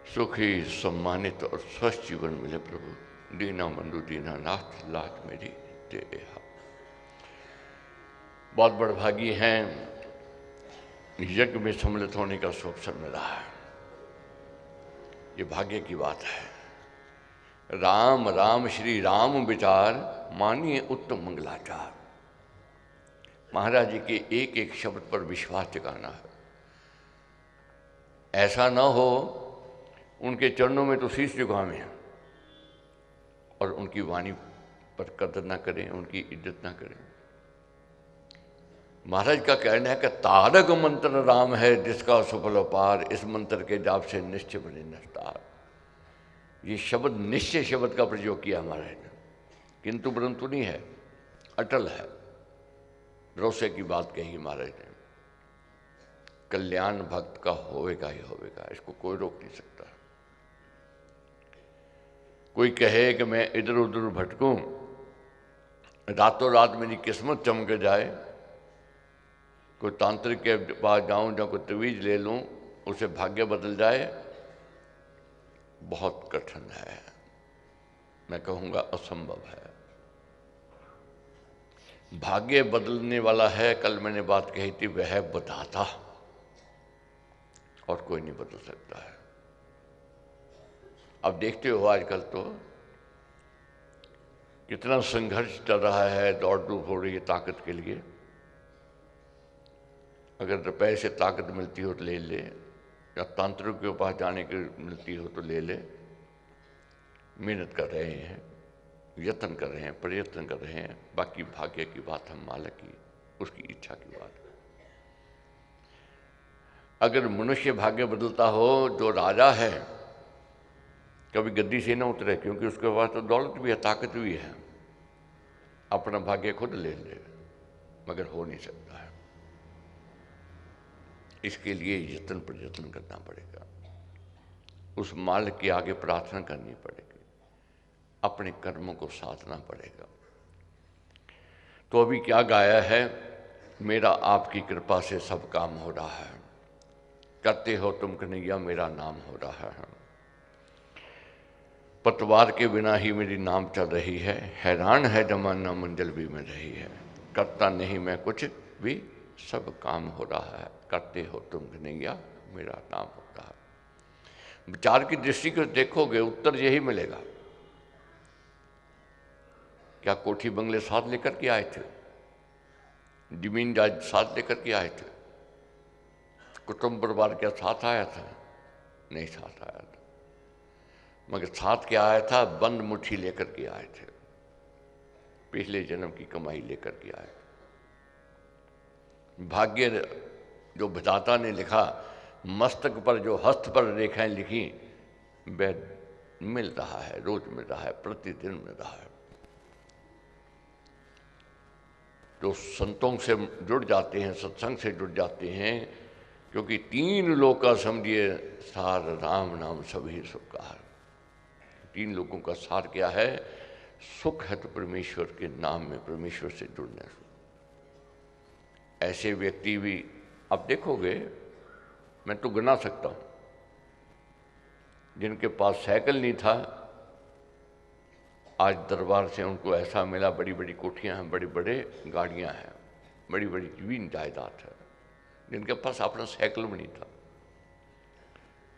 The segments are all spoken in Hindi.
सुखी सम्मानित और स्वस्थ जीवन मिले प्रभु। दीना बंधु दीनानाथ लाज मेरी दे हा। बहुत बड़भागी हैं, यज्ञ में सम्मिलित होने का अवसर मिला है। ये भाग्य की बात है। राम राम श्री राम विचार, मानिए उत्तम मंगलाचार। महाराज जी के एक एक शब्द पर विश्वास जगाना है। ऐसा ना हो उनके चरणों में तो शीश झुकावें और उनकी वाणी पर कदर ना करें, उनकी इज्जत ना करें। महाराज का कहना है कि तारक मंत्र राम है जिसका सुफल पार, इस मंत्र के जाप से निश्चय बने नष्टार। ये शब्द निश्चय शब्द का प्रयोग किया महाराज ने, किंतु परंतु नहीं है, अटल है। भरोसे की बात कही महाराज ने। कल्याण भक्त का होवेगा ही होवेगा, इसको कोई रोक नहीं सकता। कोई कहे कि मैं इधर उधर भटकूं, रातों रात मेरी किस्मत चमक जाए, कोई तांत्रिक के पास जाऊं या कोई तवीज ले लूं उसे भाग्य बदल जाए, बहुत कठिन है। मैं कहूंगा असंभव है। भाग्य बदलने वाला है, कल मैंने बात कही थी, वह है विधाता, और कोई नहीं बदल सकता है। अब देखते हो आजकल तो कितना संघर्ष चल रहा है, दौड़ धूप हो रही है ताकत के लिए। अगर रुपए से ताकत मिलती हो तो ले ले, या तांत्रिक के पास जाने की मिलती हो तो ले ले। मेहनत कर रहे हैं, यत्न कर रहे हैं, प्रयत्न कर रहे हैं। बाकी भाग्य की बात हम मालिक की, उसकी इच्छा की बात है। अगर मनुष्य भाग्य बदलता हो, जो राजा है कभी गद्दी से ना उतरे, क्योंकि उसके पास तो दौलत भी है, ताकत भी है, अपना भाग्य खुद ले ले, मगर हो नहीं सकता है। इसके लिए यत्न प्रयत्न करना पड़ेगा, उस मालिक के आगे प्रार्थना करनी पड़ेगी, अपने कर्मों को साधना पड़ेगा। तो अभी क्या गाया है, मेरा आपकी कृपा से सब काम हो रहा है, करते हो तुम कन्हैया मेरा नाम हो रहा है। पतवार के बिना ही मेरी नाम चल रही है, हैरान है जमाना मंजिल भी में रही है। करता नहीं मैं कुछ भी, सब काम हो रहा है, करते हो तुम कन्हैया मेरा नाम हो रहा है। विचार की दृष्टि को देखोगे उत्तर यही मिलेगा। क्या कोठी बंगले साथ लेकर के आए थे, जमीन जायदाद साथ लेकर के आए थे, कुटुंब परिवार क्या साथ आया था? नहीं साथ आया था, मगर साथ क्या आया था? बंद मुट्ठी लेकर के आए थे, पिछले जन्म की कमाई लेकर के आए थे। भाग्य जो विधाता ने लिखा, मस्तक पर जो हस्त पर रेखाएं लिखी, वह मिल रहा है, रोज मिल रहा है, प्रतिदिन मिल रहा है। जो संतों से जुड़ जाते हैं, सत्संग से जुड़ जाते हैं, क्योंकि तीन लोग का समझिए सार, राम नाम सभी सुख का। तीन लोगों का सार क्या है? सुख है तो परमेश्वर के नाम में, परमेश्वर से जुड़ने से। ऐसे व्यक्ति भी आप देखोगे, मैं तो गिना सकता हूं, जिनके पास साइकिल नहीं था, आज दरबार से उनको ऐसा मिला, बड़ी बड़ी कोठियां हैं, बड़ी बड़े गाड़ियां हैं, बड़ी बड़ी जमीन जायदाद है, जिनके पास अपना साइकिल भी नहीं था।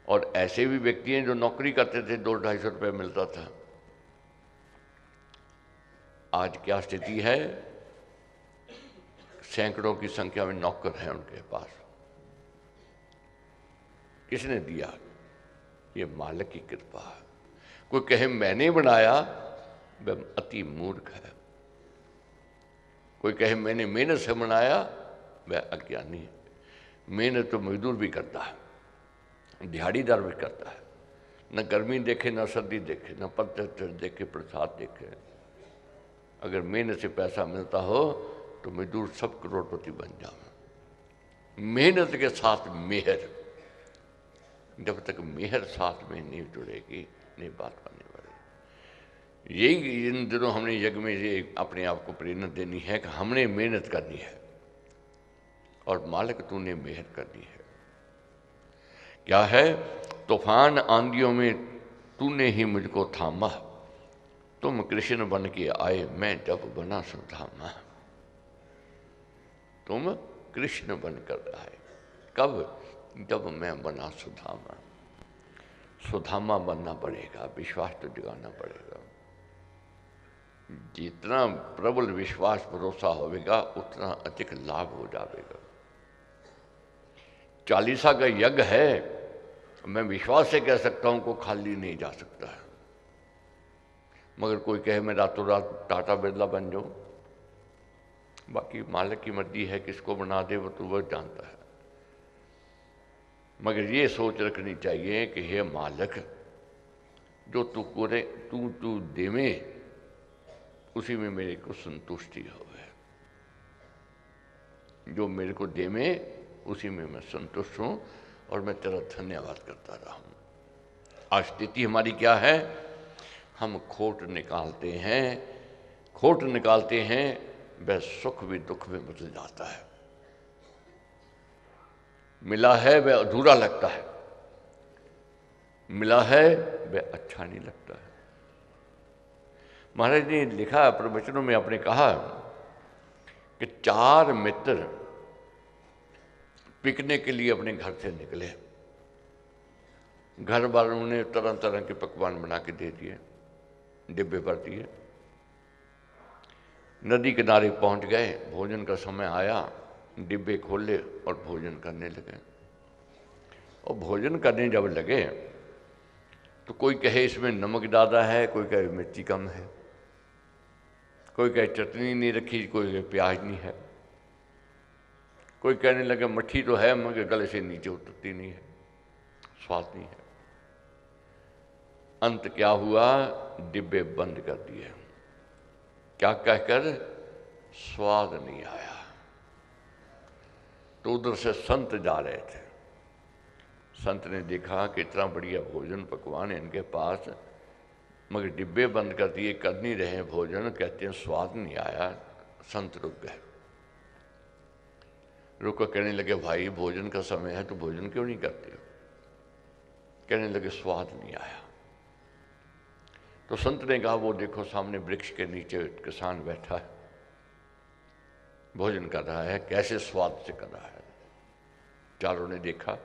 और ऐसे भी व्यक्ति हैं जो नौकरी करते थे, 200-250 रुपये मिलता था। आज क्या स्थिति है? सैकड़ों की संख्या में नौकर हैं उनके पास। किसने दिया? ये मालिक की कृपा है। कोई कहे मैंने बनाया, वह अति मूर्ख है। कोई कहे मैंने मेहनत से बनाया, वह अज्ञानी है। मेहनत तो मजदूर भी करता है, दिहाड़ीदार भी करता है, न गर्मी देखे, न सर्दी देखे, न पतझड़ देखे, प्रसाद देखे। अगर मेहनत से पैसा मिलता हो तो मजदूर सब करोड़पति बन जाए। मेहनत के साथ मेहर, जब तक मेहर साथ में नहीं जुड़ेगी, नहीं बात बनने वाली। यही इन दिनों हमने यज्ञ में ये अपने आप को प्रेरणा देनी है कि हमने मेहनत करनी है और मालिक तूने मेहर करनी है। क्या है? तूफान आंधियों में तूने ही मुझको थामा, तुम कृष्ण बन के आए मैं जब बना सुदामा। तुम कृष्ण बनकर आए कब? जब मैं बना सुदामा। सुदामा बनना पड़ेगा, विश्वास तो जगाना पड़ेगा। जितना प्रबल विश्वास भरोसा होगा उतना अधिक लाभ हो जाएगा। 40 का यज्ञ है, मैं विश्वास से कह सकता हूं को खाली नहीं जा सकता है। मगर कोई कहे मैं रातों रात टाटा बिरला बन जाऊं, बाकी मालिक की मर्जी है, किसको बना दे वो तो वह जानता है। मगर ये सोच रखनी चाहिए कि हे मालिक, जो तू करे तू देवे उसी में मेरे को संतुष्टि हो। जो मेरे को देवे उसी में मैं संतुष्ट हूं और मैं तेरा धन्यवाद करता रहा हूं। आज स्थिति हमारी क्या है? हम खोट निकालते हैं, वह सुख भी दुख में बदल जाता है। मिला है वह अधूरा लगता है, मिला है वह अच्छा नहीं लगता है। महाराज ने लिखा प्रवचनों में, आपने कहा कि 4 मित्र पिकने के लिए अपने घर से निकले। घर वालों ने तरह तरह के पकवान बना के दे दिए, डिब्बे भर दिए। नदी किनारे पहुंच गए, भोजन का समय आया, डिब्बे खोले और भोजन करने लगे। और भोजन करने जब लगे तो कोई कहे इसमें नमक ज़्यादा है, कोई कहे मिर्ची कम है, कोई कहे चटनी नहीं रखी, कोई कहे प्याज नहीं है, कोई कहने लगे मट्ठी तो है मगर गले से नीचे उतरती नहीं है, स्वाद नहीं है। अंत क्या हुआ? डिब्बे बंद कर दिए। क्या कहकर? स्वाद नहीं आया। तो उधर से संत जा रहे थे। संत ने देखा कि इतना बढ़िया भोजन पकवान है इनके पास, मगर डिब्बे बंद कर दिए, कर नहीं रहे भोजन, कहते हैं स्वाद नहीं आया। संत रुक गए। रुक कर कहने लगे भाई भोजन का समय है तो भोजन क्यों नहीं करते हो? कहने लगे स्वाद नहीं आया। तो संत ने कहा वो देखो सामने वृक्ष के नीचे किसान बैठा है, भोजन कर रहा है, कैसे स्वाद से कर रहा है। चारों ने देखा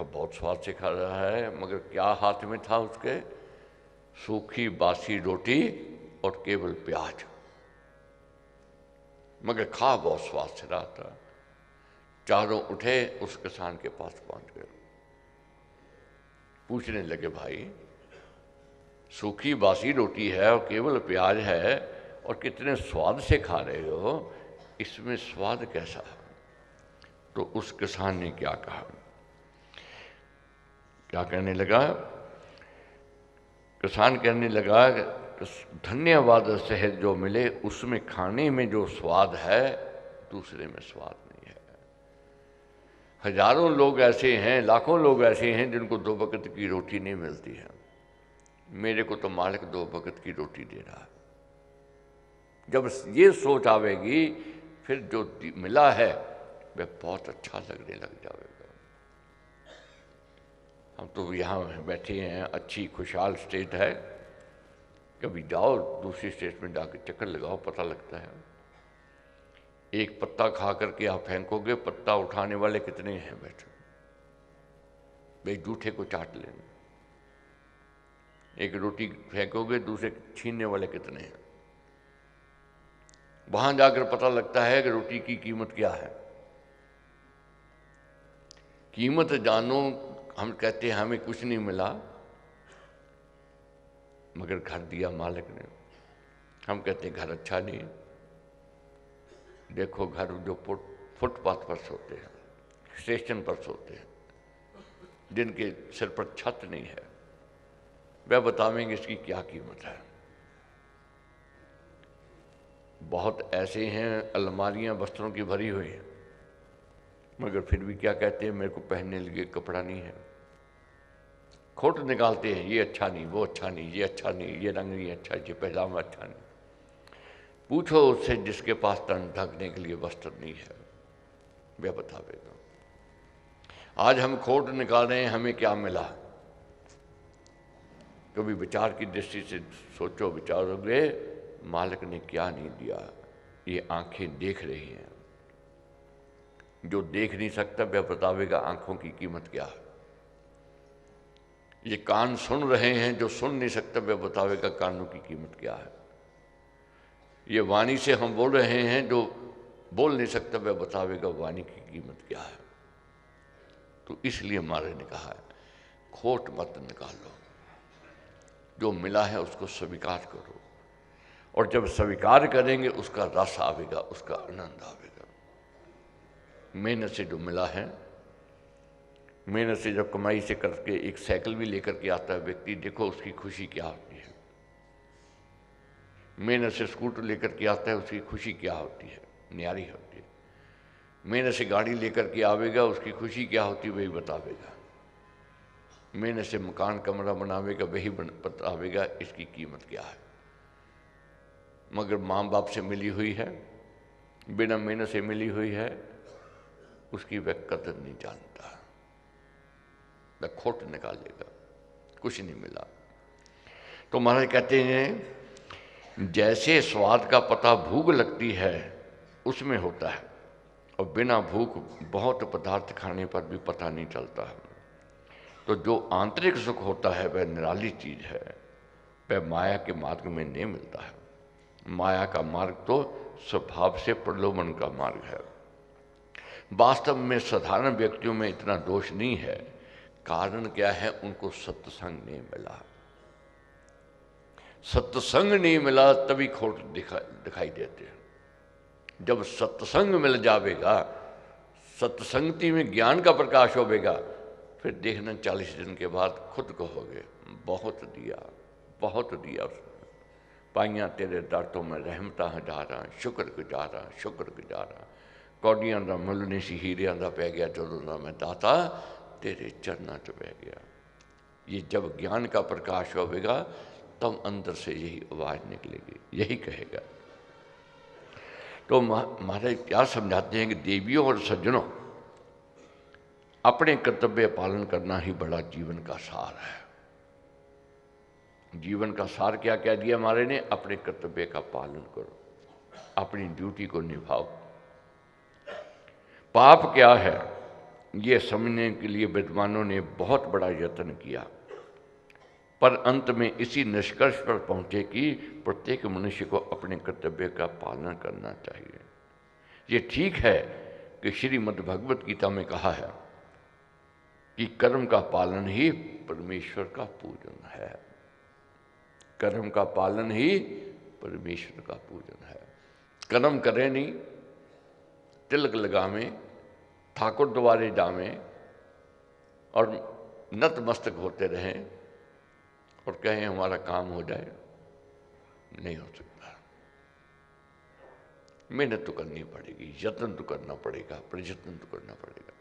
बहुत स्वाद से खा रहा है, मगर क्या हाथ में था उसके? सूखी बासी रोटी और केवल प्याज, मगर खा बहुत स्वाद से रहा था। चारों उठे, उस किसान के पास पहुंच गए, पूछने लगे भाई सूखी बासी रोटी है और केवल प्याज है और कितने स्वाद से खा रहे हो, इसमें स्वाद कैसा है? तो उस किसान ने क्या कहा? क्या कहने लगा? किसान कहने लगा धन्यवाद सहज जो मिले उसमें खाने में जो स्वाद है दूसरे में स्वाद नहीं है। हजारों लोग ऐसे हैं, लाखों लोग ऐसे हैं जिनको 2 वक्त की रोटी नहीं मिलती है। मेरे को तो मालिक 2 वक्त की रोटी दे रहा है। जब ये सोच आवेगी फिर जो मिला है वह बहुत अच्छा लगने लग जाएगा। हम तो यहाँ बैठे हैं, अच्छी खुशहाल स्टेट है, कभी जाओ दूसरी स्टेट में जाकर चक्कर लगाओ, पता लगता है। एक पत्ता खा करके आप फेंकोगे, पत्ता उठाने वाले कितने हैं बैठे, वे जूठे को चाट लेंगे। एक रोटी फेंकोगे, दूसरे छीनने वाले कितने हैं। वहां जाकर पता लगता है कि रोटी की कीमत क्या है। कीमत जानो। हम कहते हैं हमें कुछ नहीं मिला, मगर घर दिया मालिक ने। हम कहते हैं घर अच्छा नहीं। देखो घर जो फुटपाथ पर सोते हैं, स्टेशन पर सोते हैं, जिनके सिर पर छत नहीं है, वह बतावेंगे इसकी क्या कीमत है। बहुत ऐसे हैं अलमारियां वस्त्रों की भरी हुई हैं, मगर फिर भी क्या कहते हैं, मेरे को पहनने लगे कपड़ा नहीं है। खोट निकालते हैं, ये अच्छा नहीं, वो अच्छा नहीं, ये अच्छा नहीं, ये रंग नहीं अच्छा, ये पहनावा अच्छा नहीं। पूछो उससे जिसके पास तन ढकने के लिए वस्त्र नहीं है, वह बतावेगा। आज हम खोट निकाल रहे हैं, हमें क्या मिला? कभी विचार की दृष्टि से सोचो, विचारोगे मालिक ने क्या नहीं दिया। ये आंखें देख रही हैं, जो देख नहीं सकता वह बतावेगा आंखों की कीमत क्या है। ये कान सुन रहे हैं, जो सुन नहीं सकता वह बतावेगा कानों की कीमत क्या है। ये वाणी से हम बोल रहे हैं, जो बोल नहीं सकता वह बतावेगा वाणी की कीमत क्या है। तो इसलिए हमारे ने कहा है, खोट मत निकालो, जो मिला है उसको स्वीकार करो, और जब स्वीकार करेंगे उसका रस आवेगा, उसका आनंद आवेगा। मेहनत से जो मिला है, मेहनत से जब कमाई से करके एक साइकिल भी लेकर के आता है व्यक्ति, देखो उसकी खुशी क्या होती है। मेहनत से स्कूटर लेकर के आता है, उसकी खुशी क्या होती है, न्यारी होती है। मेहनत से गाड़ी लेकर के आवेगा, उसकी खुशी क्या होती है वही बतावेगा। मेहनत से मकान कमरा बनावेगा, वही बतावेगा इसकी कीमत क्या है। मगर माँ बाप से मिली हुई है, बिना मेहनत से मिली हुई है, उसकी वह कदर नहीं जानता, वह खोट निकालेगा, कुछ नहीं मिला। तो महाराज कहते हैं, जैसे स्वाद का पता भूख लगती है उसमें होता है, और बिना भूख बहुत पदार्थ खाने पर भी पता नहीं चलता है। तो जो आंतरिक सुख होता है वह निराली चीज है, वह माया के मार्ग में नहीं मिलता है। माया का मार्ग तो स्वभाव से प्रलोभन का मार्ग है। वास्तव में साधारण व्यक्तियों में इतना दोष नहीं है। कारण क्या है? उनको सत्संग नहीं मिला। सत्संग नहीं मिला तभी खोट दिखाई देते हैं। जब सत्संग मिल जावेगा, सत्संगति में ज्ञान का प्रकाश होवेगा, फिर देखना 40 दिन के बाद खुद कहोगे बहुत दिया, बहुत दिया उसने। पाइयां तेरे दर तो मैं रहमता हजारा, शुक्र गुजारा, शुक्र गुजारा। कौडियां दा मुल नहीं सी हीरियां दा पै गया, जदों दा मैं दाता तेरे चरना च बह गया। ये जब ज्ञान का प्रकाश होवेगा तब अंदर से यही आवाज निकलेगी, यही कहेगा। तो महाराज क्या समझाते हैं कि देवियों और सज्जनों, अपने कर्तव्य पालन करना ही बड़ा जीवन का सार है। जीवन का सार क्या कह दिया हमारे ने? अपने कर्तव्य का पालन करो, अपनी ड्यूटी को निभाओ। पाप क्या है ये समझने के लिए विद्वानों ने बहुत बड़ा यत्न किया, पर अंत में इसी निष्कर्ष पर पहुंचे कि प्रत्येक मनुष्य को अपने कर्तव्य का पालन करना चाहिए। ये ठीक है कि श्रीमद् भगवत गीता में कहा है कि कर्म का पालन ही परमेश्वर का पूजन है। कर्म का पालन ही परमेश्वर का पूजन है। कर्म करें नहीं, तिलक लगावें, ठाकुर द्वारे जावें और नतमस्तक होते रहें और कहें हमारा काम हो जाए, नहीं हो सकता। मेहनत तो करनी पड़ेगी, यत्न तो करना पड़ेगा, प्रयत्न तो करना पड़ेगा।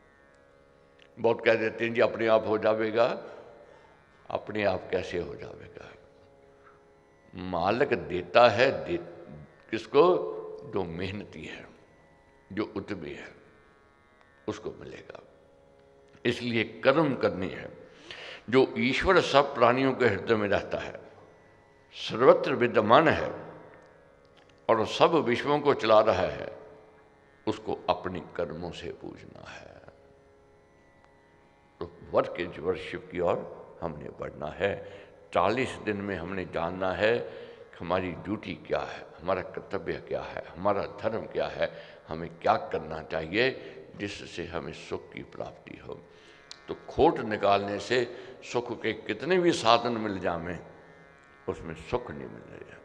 बहुत कह देते हैं जी अपने आप हो जाएगा। अपने आप कैसे हो जाएगा? मालिक देता है किसको? जो मेहनती है, जो उद्यमी है, उसको मिलेगा। इसलिए कर्म करनी है। जो ईश्वर सब प्राणियों के हृदय में रहता है, सर्वत्र विद्यमान है और सब विश्वों को चला रहा है, उसको अपने कर्मों से पूजना है। तो वर्क इज वर्शिप की ओर हमने बढ़ना है। 40 दिन में हमने जानना है कि हमारी ड्यूटी क्या है, हमारा कर्तव्य क्या है, हमारा धर्म क्या है, हमें क्या करना चाहिए जिससे हमें सुख की प्राप्ति हो। तो खोट निकालने से सुख के कितने भी साधन मिल जाएं, उसमें सुख नहीं मिलेगा।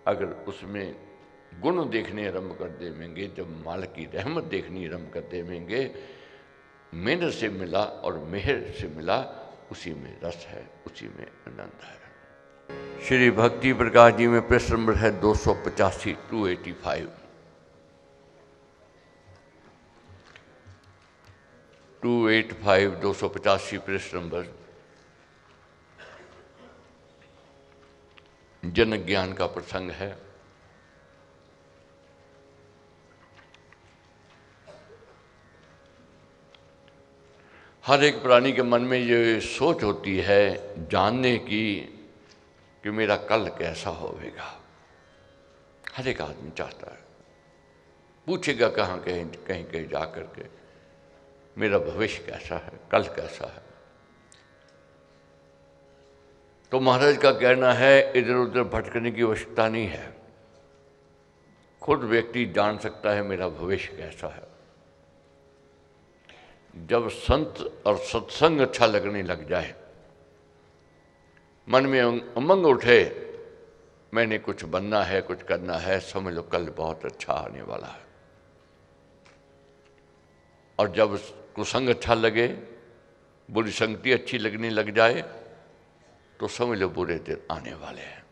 अगर उसमें गुण देखने आरम्भ कर देवेंगे, जब मालिक की रहमत देखनी आरम्भ कर देवेंगे, मेहनत से मिला और मेहर से मिला, उसी में रस है, उसी में आनंद है। श्री भक्ति प्रकाश जी में प्रश्न नंबर है 285, 285 285 प्रश्न नंबर। जन ज्ञान का प्रसंग है। हर एक प्राणी के मन में ये सोच होती है जानने की कि मेरा कल कैसा होवेगा। हर एक आदमी चाहता है, पूछेगा कहाँ कहीं कहीं कहीं जा कर के मेरा भविष्य कैसा है, कल कैसा है। तो महाराज का कहना है इधर उधर भटकने की आवश्यकता नहीं है, खुद व्यक्ति जान सकता है मेरा भविष्य कैसा है। जब संत और सत्संग अच्छा लगने लग जाए, मन में उमंग उठे मैंने कुछ बनना है, कुछ करना है, समझ लो कल बहुत अच्छा आने वाला है। और जब कुसंग अच्छा लगे, बुरी संगति अच्छी लगने लग जाए, तो समझ लो बुरे दिन आने वाले हैं।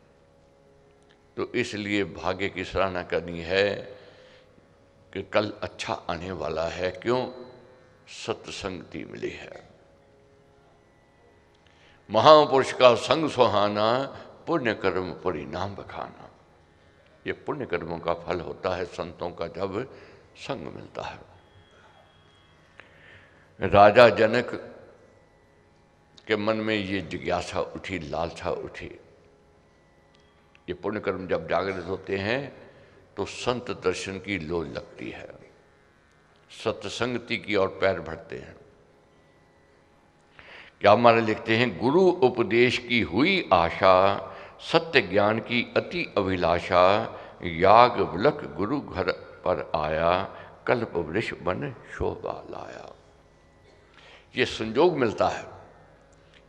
तो इसलिए भाग्य की सराहना करनी है कि कल अच्छा आने वाला है। क्यों? सत्संगति मिली है। महापुरुष का संग सुहाना, पुण्य कर्म परिणाम बखाना। ये पुण्य कर्मों का फल होता है संतों का जब संग मिलता है। राजा जनक के मन में ये जिज्ञासा उठी, लालसा उठी। ये पुण्य कर्म जब जागृत होते हैं तो संत दर्शन की लोल लगती है, सत्संगति की ओर पैर बढ़ते हैं। क्या हमारे लिखते हैं, गुरु उपदेश की हुई आशा, सत्य ज्ञान की अति अभिलाषा, याग वलक गुरु घर पर आया, कल्प वृक्ष बन शोभा लाया। ये संजोग मिलता है।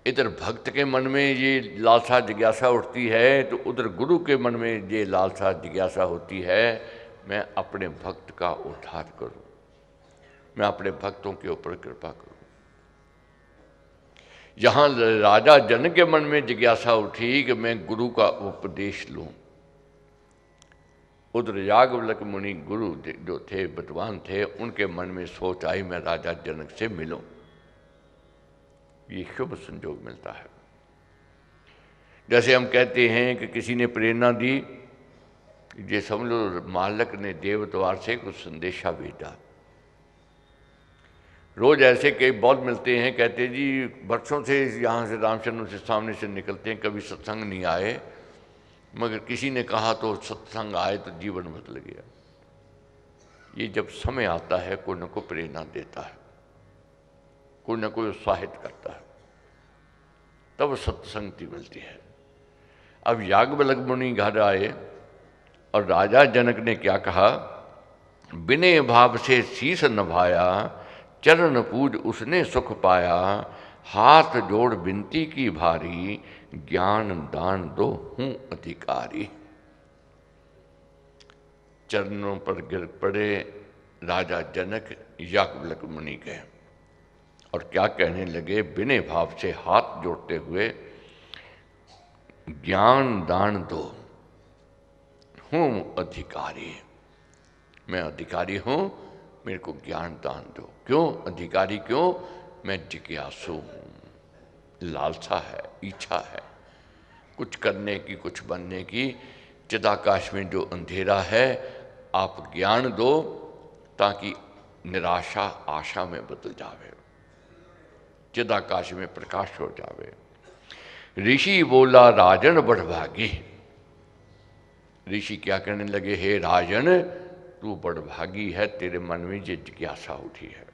इधर भक्त के मन में ये लालसा जिज्ञासा उठती है तो उधर गुरु के मन में ये लालसा जिज्ञासा होती है, मैं अपने भक्त का उद्धार करूं, मैं अपने भक्तों के ऊपर कृपा करूं। जहां राजा जनक के मन में जिज्ञासा उठी कि मैं गुरु का उपदेश लूं, उधर याज्ञवल्क्य मुनि गुरु जो थे, विद्वान थे, उनके मन में सोच आई मैं राजा जनक से मिलूं। ये शुभ संजोग मिलता है। जैसे हम कहते हैं कि किसी ने प्रेरणा दी, ये समझ लो मालक ने देव द्वार से कुछ संदेशा भेजा। रोज ऐसे कई बहुत मिलते हैं, कहते जी वर्षों से यहाँ से रामचंद्र से सामने से निकलते हैं, कभी सत्संग नहीं आए, मगर किसी ने कहा तो सत्संग आए तो जीवन बदल गया। ये जब समय आता है कोई न कोई प्रेरणा देता है, कोई न कोई उत्साहित करता है, तब सत्संगति मिलती है। अब याज्ञवल्क्य मुनि घर आए और राजा जनक ने क्या कहा, विनय भाव से शीश नभाया, चरण पूज उसने सुख पाया, हाथ जोड़ विनती की भारी, ज्ञान दान दो हूं अधिकारी। चरणों पर गिर पड़े राजा जनक याज्ञवल्क्य मुनि के और क्या कहने लगे, विनय भाव से हाथ जोड़ते हुए, ज्ञान दान दो हूं अधिकारी। मैं अधिकारी हूं, मेरे को ज्ञान दान दो। क्यों अधिकारी? क्यों? मैं जिज्ञासु हूं, लालसा है, इच्छा है कुछ करने की, कुछ बनने की। चिदाकाश में जो अंधेरा है आप ज्ञान दो ताकि निराशा आशा में बदल जावे, चिदाकाश में प्रकाश हो जावे। ऋषि बोला राजन बड़भागी। ऋषि क्या कहने लगे, हे राजन तू बड़भागी है, तेरे मन में ये जिज्ञासा उठी है।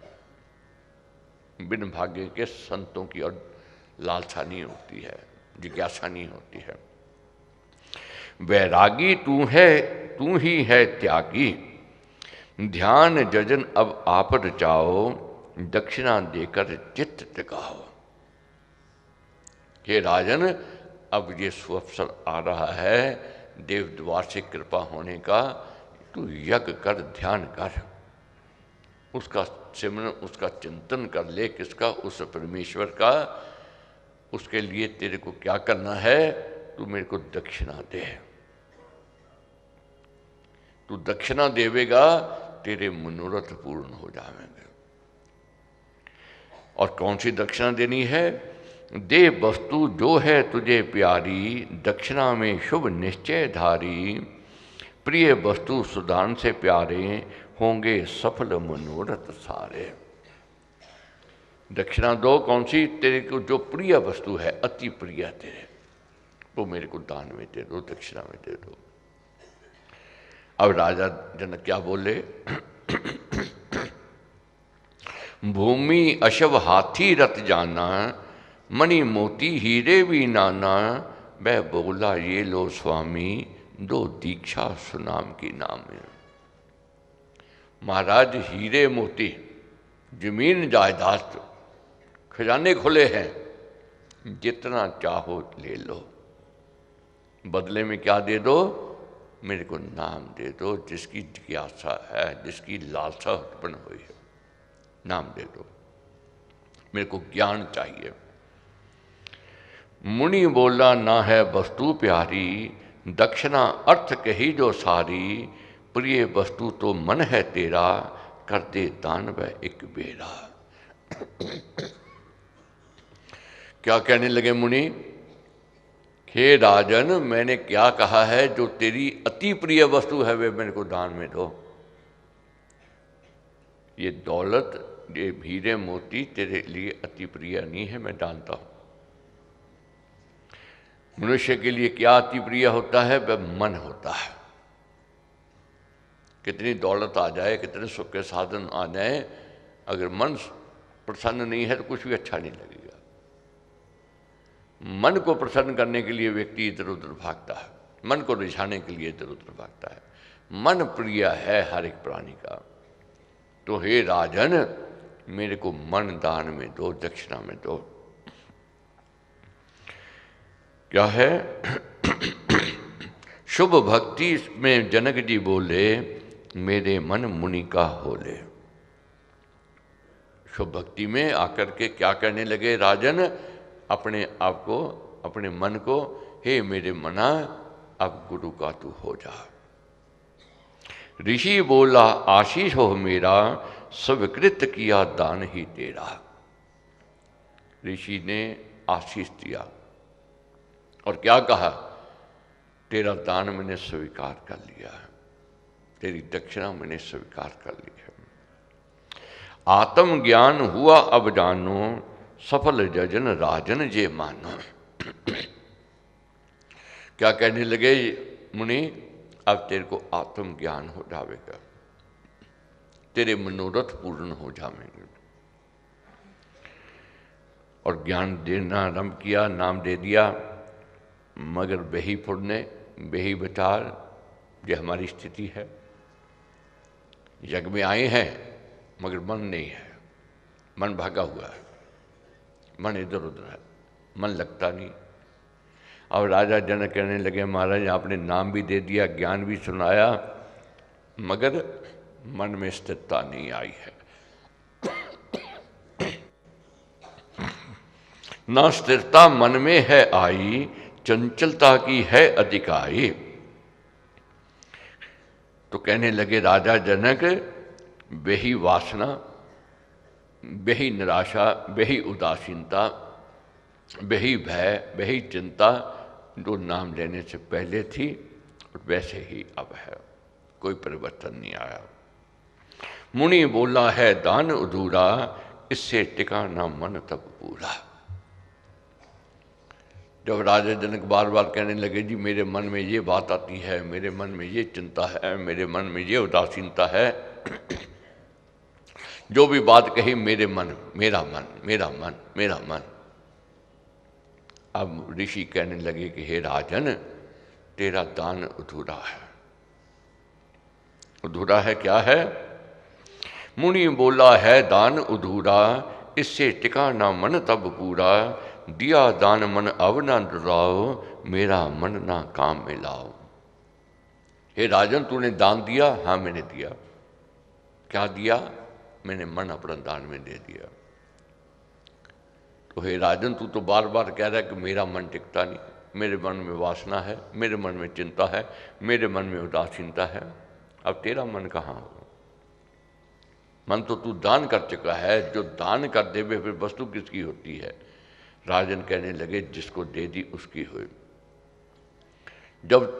बिन भाग्य के संतों की और लालसा नहीं होती है, जिज्ञासा नहीं होती है। वैरागी तू है, तू ही है त्यागी, ध्यान जजन अब आप रचाओ, दक्षिणा देकर चित्त टिकाओ। हे राजन अब ये सुअवसर आ रहा है देव द्वार से कृपा होने का, तू यज्ञ कर, ध्यान कर, उसका सिमरन, उसका चिंतन कर ले। किसका? उस परमेश्वर का। उसके लिए तेरे को क्या करना है, तू मेरे को दक्षिणा दे। तू दक्षिणा देवेगा तेरे मनोरथ पूर्ण हो जाएंगे। और कौन सी दक्षिणा देनी है? दे वस्तु जो है तुझे प्यारी, दक्षिणा में शुभ निश्चय धारी, प्रिय वस्तु सुदान से प्यारे, होंगे सफल मनोरथ सारे। दक्षिणा दो कौन सी? तेरे को जो प्रिय वस्तु है, अति प्रिय तेरे, वो मेरे को दान में दे दो, दक्षिणा में दे दो। अब राजा जनक क्या बोले? भूमि अशव हाथी रथ जाना, मणि मोती हीरे भी नाना। वह बोला ये लो स्वामी, दो दीक्षा सुनाम की नाम। महाराज हीरे मोती, जमीन जायदाद, खजाने खुले हैं, जितना चाहो ले लो। बदले में क्या दे दो? मेरे को नाम दे दो, जिसकी जिज्ञासा है, जिसकी लालसा उत्पन्न हुई है, नाम दे दो। मेरे को ज्ञान चाहिए। मुनि बोला ना है वस्तु प्यारी, दक्षिणा अर्थ कही जो सारी। प्रिय वस्तु तो मन है तेरा, कर दे दान वह एक बेरा। क्या कहने लगे मुनि? हे राजन, मैंने क्या कहा है? जो तेरी अति प्रिय वस्तु है वे मेरे को दान में दो। ये दौलत, ये हीरे मोती तेरे लिए अति प्रिय नहीं है, मैं जानता हूं। मनुष्य के लिए क्या अति प्रिय होता है? वह मन होता है। कितनी दौलत आ जाए, कितने सुख के साधन आ जाए, अगर मन प्रसन्न नहीं है तो कुछ भी अच्छा नहीं लगेगा। मन को प्रसन्न करने के लिए व्यक्ति इधर उधर भागता है, मन को रिझाने के लिए इधर उधर भागता है। मन प्रिय है हर एक प्राणी का। तो हे राजन, मेरे को मन दान में दो, दक्षिणा में दो। क्या है? शुभ भक्ति में जनक जी बोले, मेरे मन मुनि का होले। शुभ भक्ति में आकर के क्या कहने लगे राजन? अपने आप को, अपने मन को, हे मेरे मना, अब गुरु का तू हो जा। ऋषि बोला आशीष हो मेरा, स्वीकृत किया दान ही तेरा। ऋषि ने आशीष दिया और क्या कहा? तेरा दान मैंने स्वीकार कर लिया है, तेरी दक्षिणा मैंने स्वीकार कर ली है। आत्म ज्ञान हुआ अब जानो, सफल जजन राजन जे मानो। क्या कहने लगे मुनि? अब तेरे को आत्म ज्ञान हो जाएगा, तेरे मनोरथ पूर्ण हो जाएंगे। और ज्ञान देना आरंभ किया, नाम दे दिया। मगर बेही फुड़ने, बेही बचार, ये हमारी स्थिति है। यज्ञ में आए हैं मगर मन नहीं है, मन भागा हुआ है, मन इधर उधर है, मन लगता नहीं। अब राजा जनक कहने लगे महाराज आपने नाम भी दे दिया, ज्ञान भी सुनाया, मगर मन में स्थिरता नहीं आई है। ना स्थिरता मन में है आई, चंचलता की है अधिकाई। तो कहने लगे राजा जनक, वही वासना, वही निराशा, वही उदासीनता, वही भय, वही चिंता जो नाम लेने से पहले थी वैसे ही अब है, कोई परिवर्तन नहीं आया। मुनि बोला है दान अधूरा, इससे टिका ना मन तब पूरा। जब राजा जनक बार बार कहने लगे जी मेरे मन में ये बात आती है, मेरे मन में ये चिंता है, मेरे मन में ये उदासीनता है, जो भी बात कही मेरे मन, मेरा मन, मेरा मन, मेरा मन। अब ऋषि कहने लगे कि हे राजन तेरा दान अधूरा है। अधूरा है क्या है? मुनि बोला है दान अधूरा, इससे टिका ना मन तब पूरा। दिया दान मन अब ना डराओ, मेरा मन ना काम में लाओ। हे राजन तूने दान दिया? हाँ मैंने दिया। क्या दिया? मैंने मन अपना दान में दे दिया। तो हे राजन तू तो बार बार कह रहा है कि मेरा मन टिकता नहीं, मेरे मन में वासना है, मेरे मन में चिंता है, मेरे मन में उदासीनता है। अब तेरा मन कहाँ हो? मन तो तू दान कर चुका है, जो दान कर देवे फिर वस्तु किसकी होती है? राजन कहने लगे जिसको दे दी उसकी हुई। जब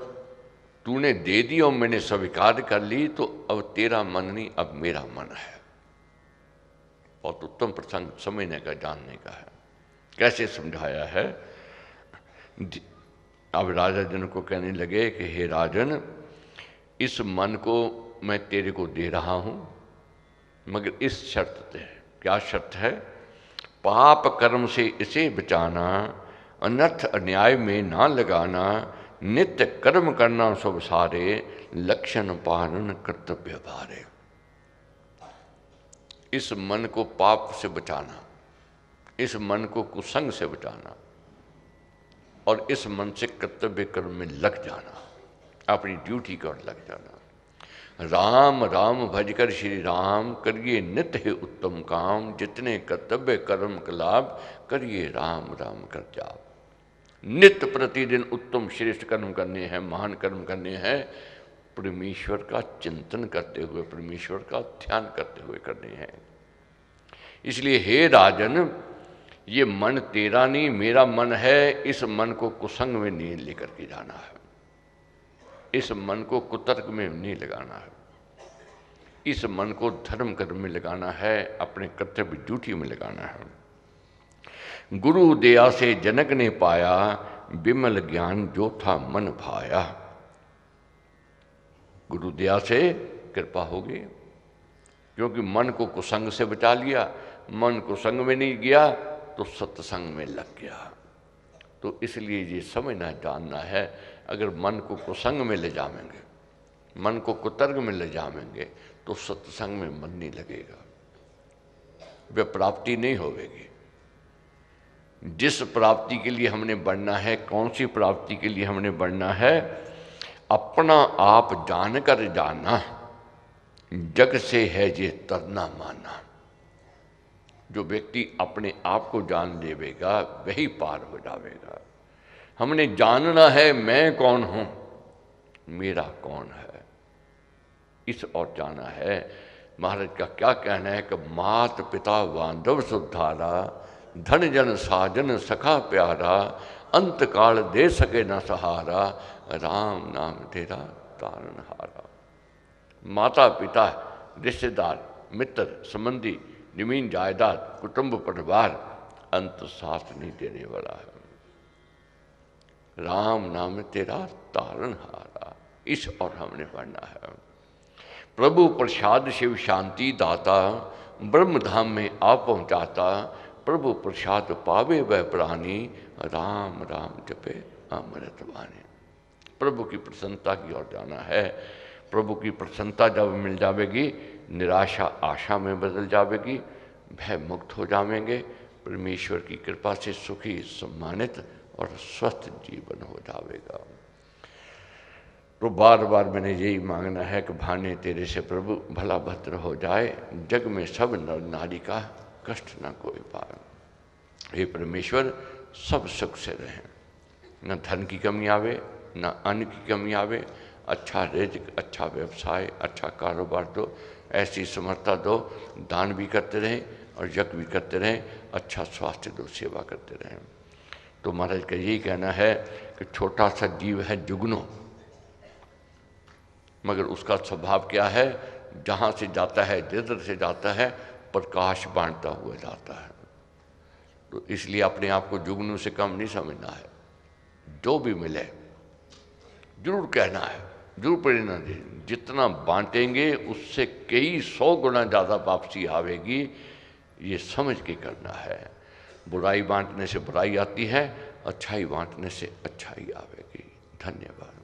तूने दे दी और मैंने स्वीकार कर ली तो अब तेरा मन नहीं, अब मेरा मन है। बहुत उत्तम प्रसंग समझने का, जानने का है। कैसे समझाया है। अब राजा जन को कहने लगे कि हे राजन, इस मन को मैं तेरे को दे रहा हूं, मगर इस शर्त पे। क्या शर्त है? पाप कर्म से इसे बचाना, अनर्थ अन्याय में ना लगाना, नित्य कर्म करना सब सारे, लक्षण पालन कर्तव्य भारे। इस मन को पाप से बचाना, इस मन को कुसंग से बचाना, और इस मन से कर्तव्य कर्म में लग जाना, अपनी ड्यूटी की ओर लग जाना। राम राम भजकर श्री राम, करिए नित्य है उत्तम काम, जितने कर्तव्य कर्म का लाभ, करिए राम राम कर जाप। नित्य प्रतिदिन उत्तम श्रेष्ठ कर्म करने हैं, महान कर्म करने हैं, परमेश्वर का चिंतन करते हुए, परमेश्वर का ध्यान करते हुए करने हैं। इसलिए हे राजन, ये मन तेरा नहीं मेरा मन है, इस मन को कुसंग में नहीं लेकर के जाना है, इस मन को कुतर्क में नहीं लगाना है, इस मन को धर्म कर्म में लगाना है, अपने कर्तव्य ड्यूटी में लगाना है। गुरु दया से जनक ने पाया, विमल ज्ञान जो था मन भाया। गुरु दया से कृपा होगी, क्योंकि मन को कुसंग से बचा लिया, मन कुसंग में नहीं गया तो सत्संग में लग गया। तो इसलिए ये समझना जानना है, अगर मन को कुसंग में ले जाएंगे, मन को कुतर्क में ले जाएंगे, तो सत्संग में मन नहीं लगेगा, वे प्राप्ति नहीं होगी। जिस प्राप्ति के लिए हमने बढ़ना है, कौन सी प्राप्ति के लिए हमने बढ़ना है? अपना आप जानकर जाना, जग से है ये तरना माना। जो व्यक्ति अपने आप को जान लेगा वही पार हो जाएगा। हमने जानना है मैं कौन हूं, मेरा कौन है, इस और जाना है। महाराज का क्या कहना है कि मात पिता बांधव सुधारा, धन जन साजन सखा प्यारा, अंत काल दे सके न सहारा, राम नाम तेरा तारनहारा। माता पिता, रिश्तेदार, मित्र, संबंधी, जमीन जायदाद, कुटुंब परिवार, अंत साथ नहीं देने वाला है। राम नाम तेरा तारनहारा, इस और हमने पढ़ना है। प्रभु प्रसाद शिव शांति दाता, ब्रह्म धाम में आप पहुंचाता, प्रभु प्रसाद पावे वह प्राणी, राम राम जपे अमृत वाणी। प्रभु की प्रसन्नता की ओर जाना है। प्रभु की प्रसन्नता जब मिल जाएगी, निराशा आशा में बदल जाएगी, भय मुक्त हो जाएंगे, परमेश्वर की कृपा से सुखी, सम्मानित और स्वस्थ जीवन हो जाएगा। तो बार बार मैंने यही मांगना है कि भाने तेरे से प्रभु भला भद्र हो जाए, जग में सब नर नारी का कष्ट न कोई पाए। हे परमेश्वर, सब सुख से रहें, न धन की कमी आवे, न अन्न की कमी आवे, अच्छा रिज़्क़, अच्छा व्यवसाय, अच्छा कारोबार दो, ऐसी समर्था दो, दान भी करते रहें और यज्ञ भी करते रहें, अच्छा स्वास्थ्य दो, सेवा करते रहें। तो महाराज का यही कहना है कि छोटा सा जीव है जुगनू, मगर उसका स्वभाव क्या है? जहाँ से जाता है, जिधर से जाता है, प्रकाश बांटता हुआ जाता है। तो इसलिए अपने आप को जुगनू से कम नहीं समझना है। जो भी मिले जरूर कहना है, जरूर प्रेरणा दे। जितना बांटेंगे उससे कई 100 गुना ज़्यादा वापसी आवेगी, ये समझ के करना है। बुराई बांटने से बुराई आती है, अच्छाई बांटने से अच्छाई आवेगी। धन्यवाद।